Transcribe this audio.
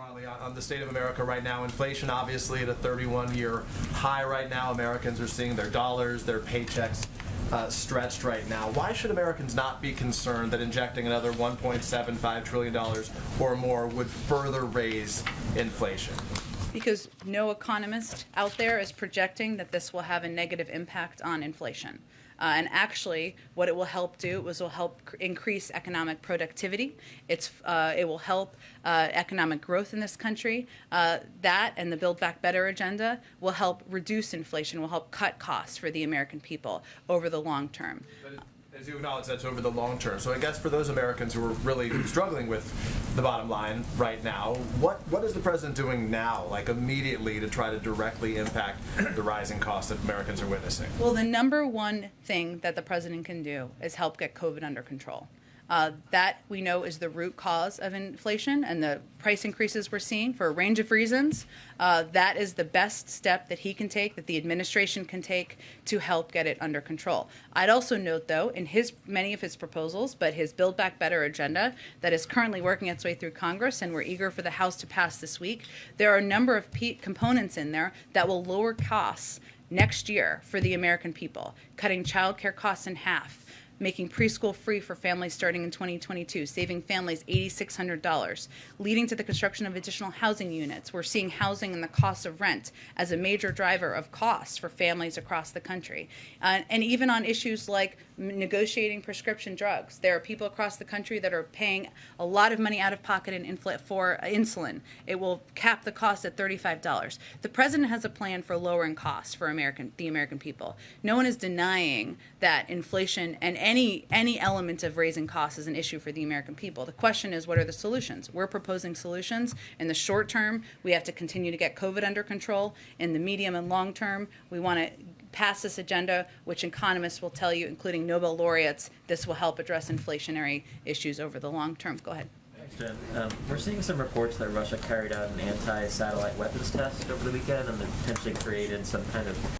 Harley, on the state of America right now, inflation obviously at a 31-year high right now. Americans are seeing their dollars, their paychecks stretched right now. Why should Americans not be concerned that injecting another $1.75 trillion or more would further raise inflation? Because no economist out there is projecting that this will have a negative impact on inflation. And actually, what it will help do is will help increase economic productivity. It will help economic growth in this country. That and the Build Back Better agenda will help reduce inflation, will help cut costs for the American people over the long term. As you acknowledge, that's over the long term. So I guess for those Americans who are really struggling with the bottom line right now, what is the president doing now, like immediately, to try to directly impact the rising costs that Americans are witnessing? Well, the number one thing that the president can do is help get COVID under control. That we know is the root cause of inflation and the price increases we're seeing for a range of reasons. That is the best step that he can take, that the administration can take to help get it under control. I'd also note, though, in many of his proposals, but his Build Back Better agenda that is currently working its way through Congress, and we're eager for the House to pass this week, there are a number of components in there that will lower costs next year for the American people, cutting child care costs in half, making preschool free for families starting in 2022, saving families $8,600, leading to the construction of additional housing units. We're seeing housing and the cost of rent as a major driver of costs for families across the country. And even on issues like negotiating prescription drugs, there are people across the country that are paying a lot of money out of pocket for insulin. It will cap the cost at $35. The president has a plan for lowering costs for the American people. No one is denying that inflation and any element of raising costs is an issue for the American people. The question is, what are the solutions? We're proposing solutions. In the short term, we have to continue to get COVID under control. In the medium and long term, we want to pass this agenda, which economists will tell you, including Nobel laureates, this will help address inflationary issues over the long term. Go ahead. Thanks, Jen. We're seeing some reports that Russia carried out an anti-satellite weapons test over the weekend and potentially created some kind of